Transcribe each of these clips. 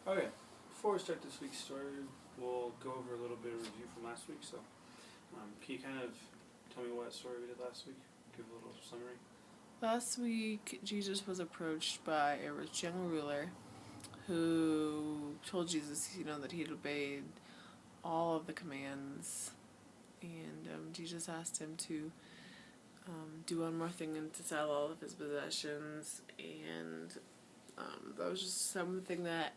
Okay, before we start this week's story, we'll go over a little bit of review from last week. So, can you kind of tell me what story we did last week? Give a little summary. Last week, Jesus was approached by a rich young ruler who told Jesus, that he'd obeyed all of the commands. And Jesus asked him to do one more thing and to sell all of his possessions. And that was just something that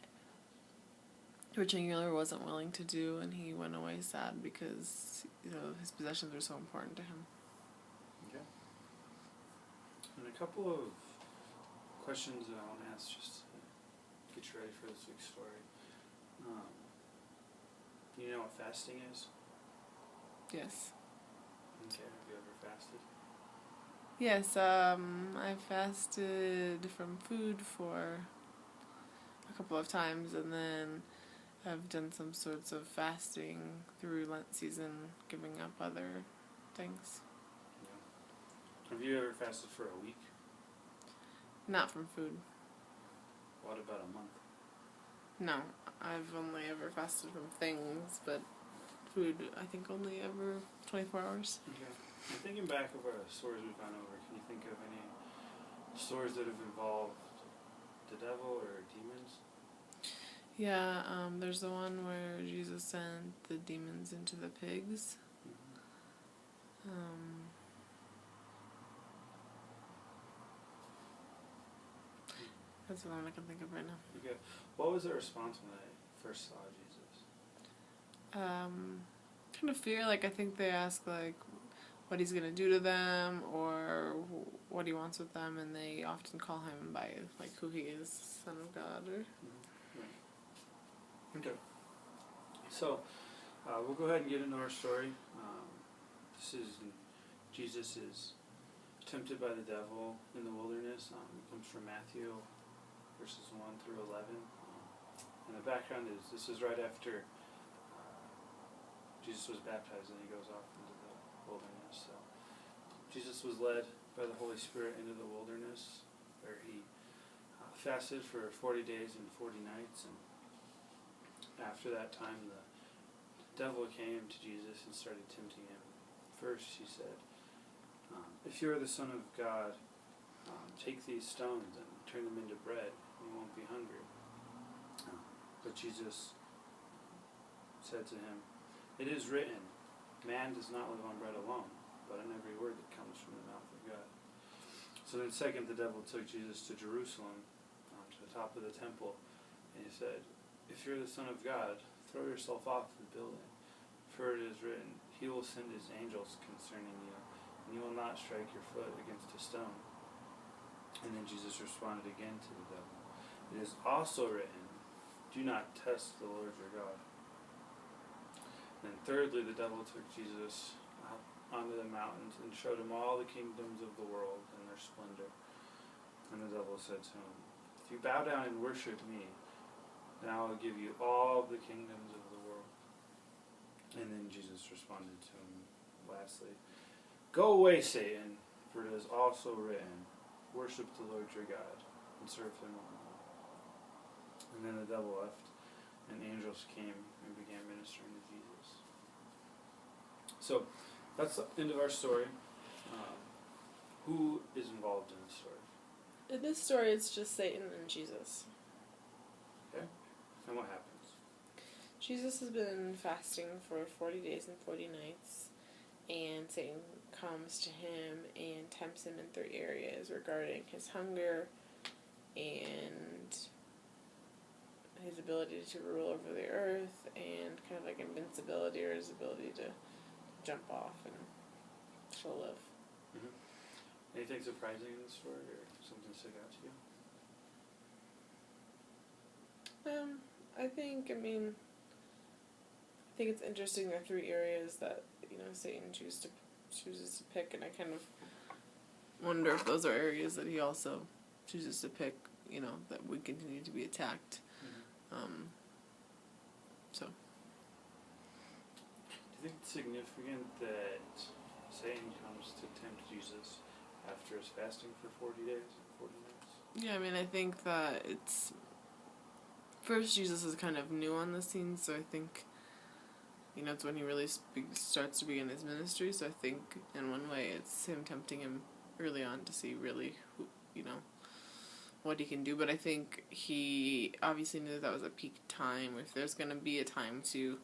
the rich young ruler wasn't willing to do, and he went away sad because, his possessions were so important to him. Okay. And a couple of questions that I want to ask just to get you ready for this week's story. You know what fasting is? Yes. Okay, have you ever fasted? Yes, I fasted from food for a couple of times, and then I've done some sorts of fasting through Lent season, giving up other things. Yeah. Have you ever fasted for a week? Not from food. What about a month? No, I've only ever fasted from things, but food, I think only ever 24 hours. Okay. And thinking back over stories we've gone over, can you think of any stories that have involved the devil or demons? Yeah, there's the one where Jesus sent the demons into the pigs. That's the one I can think of right now. Okay. What was their response when they first saw Jesus? Kind of fear. I think they ask, what he's going to do to them or what he wants with them, and they often call him by, who he is, Son of God, or... Right. Okay. So, we'll go ahead and get into our story. Jesus is tempted by the devil in the wilderness. It comes from Matthew, verses 1 through 11. And the background is, this is right after Jesus was baptized and he goes off into the wilderness. So, Jesus was led by the Holy Spirit into the wilderness, where he fasted for 40 days and 40 nights. And after that time, the devil came to Jesus and started tempting him. First, he said, if you are the Son of God, take these stones and turn them into bread, and you won't be hungry. But Jesus said to him, it is written, man does not live on bread alone, but on every word that comes from the mouth of God. So then second, the devil took Jesus to Jerusalem, to the top of the temple, and he said, if you're the Son of God, throw yourself off the building, for it is written, he will send his angels concerning you, and you will not strike your foot against a stone. And then Jesus responded again to the devil, it is also written, do not test the Lord your God. And then thirdly, the devil took Jesus out onto the mountains and showed him all the kingdoms of the world and their splendor. And the devil said to him, if you bow down and worship me, then I will give you all the kingdoms of the world. And then Jesus responded to him lastly, go away, Satan, for it is also written, worship the Lord your God and serve him only. And then the devil left, and angels came and began ministering to Jesus. So, that's the end of our story. Who is involved in the story? In this story, it's just Satan and Jesus. Okay. And what happens? Jesus has been fasting for 40 days and 40 nights, and Satan comes to him and tempts him in 3 areas regarding his hunger and his ability to rule over the earth, and kind of invincibility, or his ability to jump off and still live. Mm-hmm. Anything surprising in the story, or something stuck out to you? I think it's interesting. There are 3 areas that Satan chooses to pick, and I kind of wonder if those are areas that he also chooses to pick. That would continue to be attacked. So. Do you think it's significant that Satan comes to tempt Jesus after his fasting for 40 days and 40 nights? Yeah, I think that it's first Jesus is kind of new on the scene, so I think, it's when he really starts to begin his ministry. So I think in one way it's him tempting him early on to see really who, what he can do. But I think he obviously knew that was a peak time. If there's going to be a time to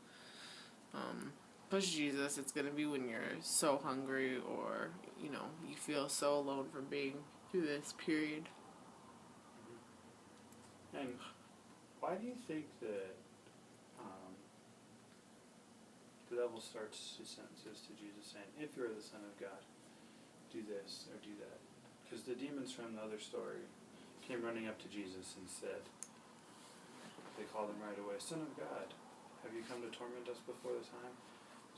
push Jesus, it's going to be when you're so hungry, or you feel so alone from being through this period. And why do you think that the devil starts his sentences to Jesus saying, if you're the Son of God, do this or do that? Because the demons from the other story came running up to Jesus and said, they called him right away, Son of God, have you come to torment us before the time?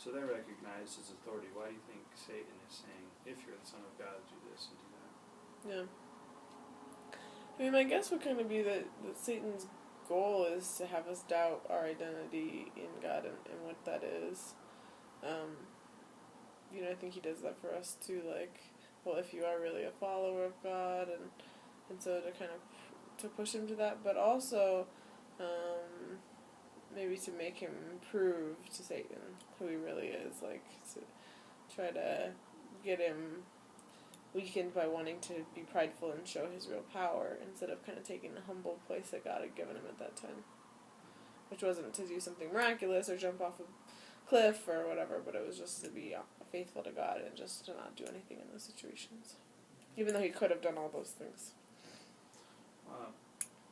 So they recognized his authority. Why do you think Satan is saying, if you're the Son of God, do this and do that? Yeah. My guess would kind of be that Satan's goal is to have us doubt our identity in God and what that is. I think he does that for us too, if you are really a follower of God, and so to kind of to push him to that, but also maybe to make him prove to Satan who he really is, to try to get him weakened by wanting to be prideful and show his real power, instead of kind of taking the humble place that God had given him at that time, which wasn't to do something miraculous or jump off a cliff or whatever, but it was just to be faithful to God and just to not do anything in those situations, even though he could have done all those things.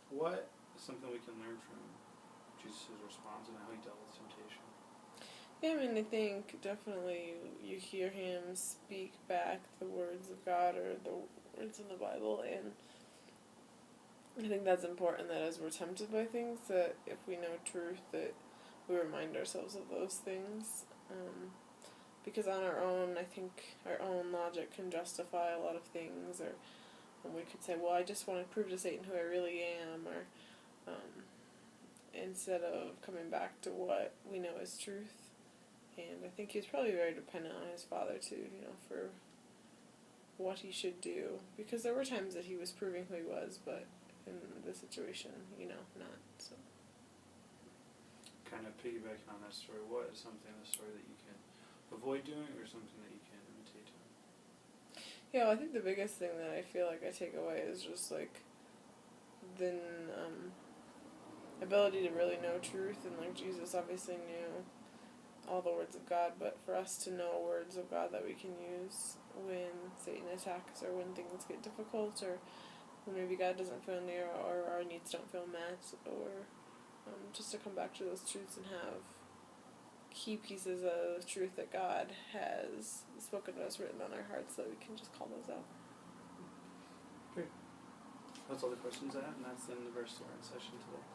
What is something we can learn from Jesus' response and how he dealt with temptation? I think definitely you hear him speak back the words of God or the words in the Bible, and I think that's important, that as we're tempted by things, that if we know truth, that we remind ourselves of those things, because on our own, I think our own logic can justify a lot of things, or we could say, well, I just want to prove to Satan who I really am, or instead of coming back to what we know is truth. And I think he was probably very dependent on his father too, for what he should do, because there were times that he was proving who he was, but in this situation, not. So. Kind of piggybacking on that story, what is something in the story that you can avoid doing, or something that you can imitate doing? Yeah, I think the biggest thing that I feel like I take away is just the ability to really know truth, and Jesus obviously knew all the words of God, but for us to know words of God that we can use when Satan attacks, or when things get difficult, or when maybe God doesn't feel near, or our needs don't feel met, or just to come back to those truths and have key pieces of truth that God has spoken to us, written on our hearts, so that we can just call those out. Great. That's all the questions I have, and that's the end of our story session today.